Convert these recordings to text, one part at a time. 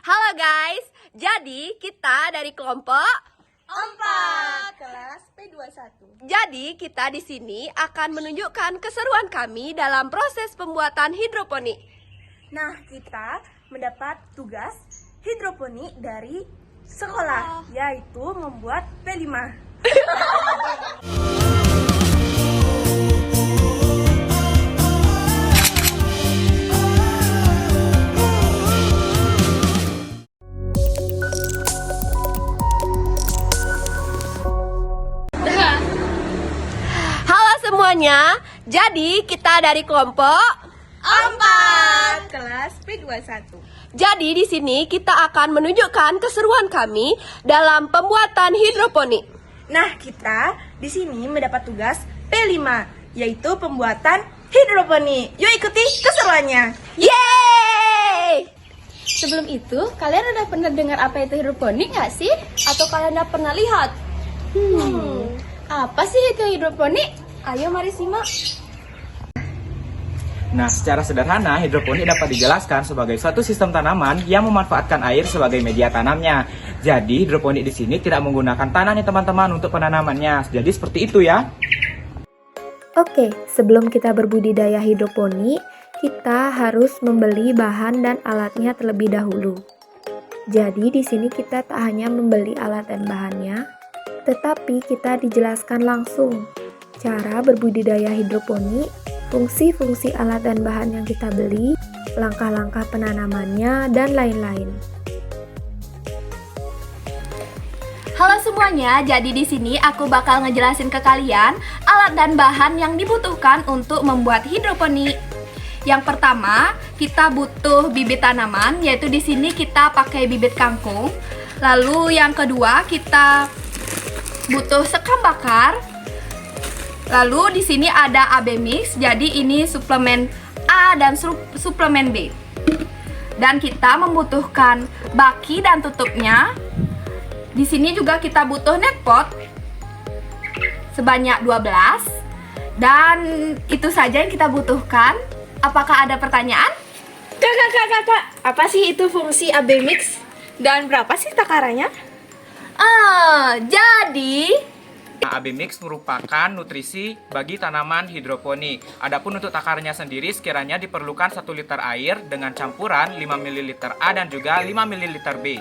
Halo guys, jadi kita dari kelompok 4 kelas P21. Jadi kita di sini akan menunjukkan keseruan kami dalam proses pembuatan hidroponik. Nah, kita mendapat tugas hidroponik dari sekolah, yaitu membuat P5. Halo semuanya, jadi kita dari kelompok 4 kelas P21. Jadi di sini kita akan menunjukkan keseruan kami dalam pembuatan hidroponik. Nah, kita di sini mendapat tugas P5, yaitu pembuatan hidroponik. Yuk ikuti keseruannya. Yeay! Sebelum itu, kalian udah pernah dengar apa itu hidroponik nggak sih? Atau kalian udah pernah lihat? Apa sih itu hidroponik? Ayo mari simak. Nah, secara sederhana, hidroponik dapat dijelaskan sebagai suatu sistem tanaman yang memanfaatkan air sebagai media tanamnya. Jadi, hidroponik di sini tidak menggunakan tanah nih teman-teman untuk penanamannya. Jadi seperti itu ya. Oke, sebelum kita berbudidaya hidroponik, kita harus membeli bahan dan alatnya terlebih dahulu. Jadi di sini kita tak hanya membeli alat dan bahannya, tetapi kita dijelaskan langsung cara berbudidaya hidroponik, fungsi-fungsi alat dan bahan yang kita beli, langkah-langkah penanamannya, dan lain-lain. Halo semuanya, jadi di sini aku bakal ngejelasin ke kalian alat dan bahan yang dibutuhkan untuk membuat hidroponik. Yang pertama, kita butuh bibit tanaman, yaitu di sini kita pakai bibit kangkung. Lalu yang kedua, kita butuh sekam bakar. Lalu di sini ada AB mix, jadi ini suplemen A dan suplemen B. Dan kita membutuhkan baki dan tutupnya. Di sini juga kita butuh net pot sebanyak 12. Dan itu saja yang kita butuhkan. Apakah ada pertanyaan? Kakak, apa sih itu fungsi AB mix? Dan berapa sih takarannya? Jadi Nah, AB mix merupakan nutrisi bagi tanaman hidroponik. Adapun untuk takarnya sendiri sekiranya diperlukan 1 liter air dengan campuran 5 ml A dan juga 5 ml B.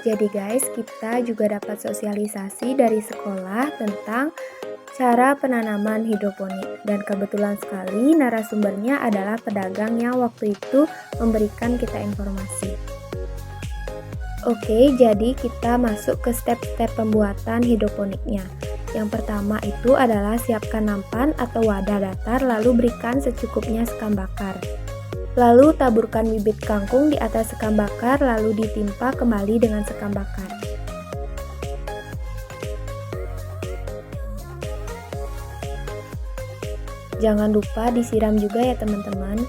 Jadi guys, kita juga dapat sosialisasi dari sekolah tentang cara penanaman hidroponik. Dan kebetulan sekali narasumbernya adalah pedagang yang waktu itu memberikan kita informasi. Oke, jadi kita masuk ke step-step pembuatan hidroponiknya. Yang pertama itu adalah siapkan nampan atau wadah datar, lalu berikan secukupnya sekam bakar. Lalu taburkan bibit kangkung di atas sekam bakar, lalu ditimpa kembali dengan sekam bakar. Jangan lupa disiram juga ya teman-teman.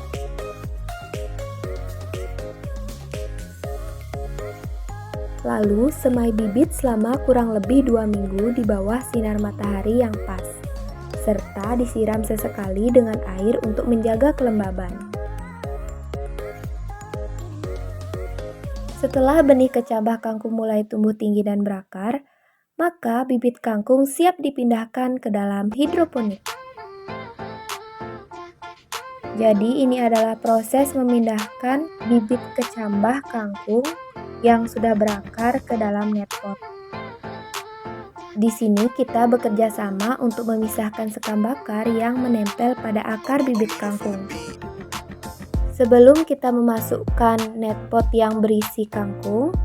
Lalu semai bibit selama kurang lebih 2 minggu di bawah sinar matahari yang pas, serta disiram sesekali dengan air untuk menjaga kelembaban. Setelah benih kecambah kangkung mulai tumbuh tinggi dan berakar, maka bibit kangkung siap dipindahkan ke dalam hidroponik. Jadi ini adalah proses memindahkan bibit kecambah kangkung yang sudah berakar ke dalam net pot. Di sini kita bekerja sama untuk memisahkan sekam bakar yang menempel pada akar bibit kangkung. Sebelum kita memasukkan net pot yang berisi kangkung,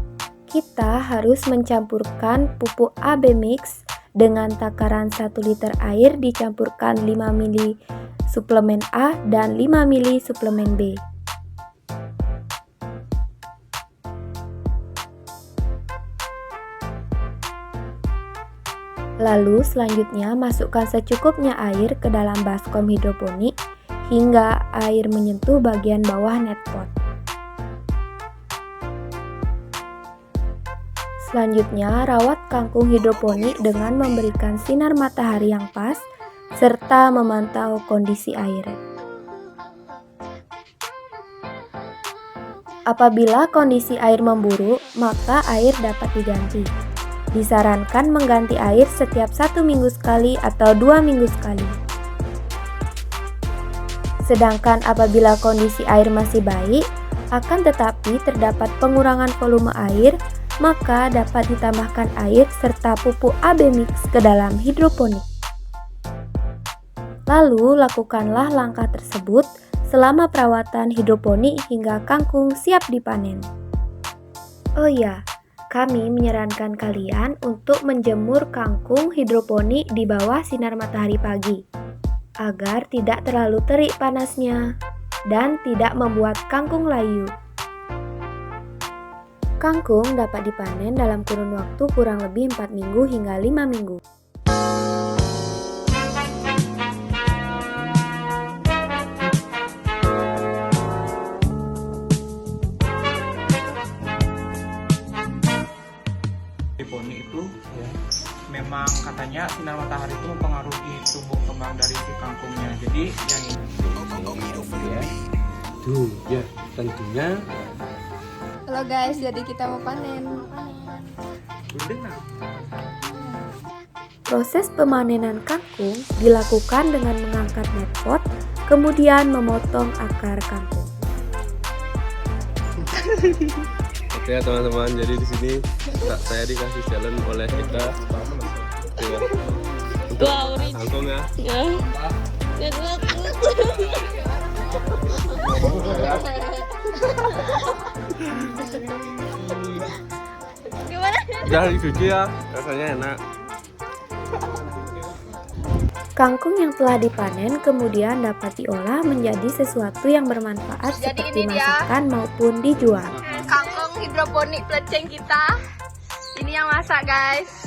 kita harus mencampurkan pupuk AB mix dengan takaran 1 liter air dicampurkan 5 ml suplemen A dan 5 ml suplemen B. Lalu selanjutnya masukkan secukupnya air ke dalam baskom hidroponik hingga air menyentuh bagian bawah net pot. Selanjutnya rawat kangkung hidroponik dengan memberikan sinar matahari yang pas serta memantau kondisi air. Apabila kondisi air memburuk, maka air dapat diganti. Disarankan mengganti air setiap 1 minggu sekali atau 2 minggu sekali. Sedangkan apabila kondisi air masih baik, akan tetapi terdapat pengurangan volume air, maka dapat ditambahkan air serta pupuk AB mix ke dalam hidroponik. Lalu lakukanlah langkah tersebut selama perawatan hidroponik hingga kangkung siap dipanen. Oh ya, kami menyarankan kalian untuk menjemur kangkung hidroponik di bawah sinar matahari pagi, agar tidak terlalu terik panasnya dan tidak membuat kangkung layu. Kangkung dapat dipanen dalam kurun waktu kurang lebih 4 minggu hingga 5 minggu. Hidroponik itu memang katanya sinar matahari itu mempengaruhi tumbuh kembang dari si kangkungnya. Jadi yang ini ya. Tuh, ya tentunya. Halo guys, jadi kita mau panen. Proses pemanenan kangkung dilakukan dengan mengangkat net pot, kemudian memotong akar kangkung. Oke teman-teman, jadi di sini saya dikasih challenge oleh kita untuk kangkung ya. Udah dicuci ya, rasanya enak. Kangkung yang telah dipanen kemudian dapat diolah menjadi sesuatu yang bermanfaat seperti masakan maupun dijual. Kangkung hidroponik pleceng kita. Ini yang masak guys.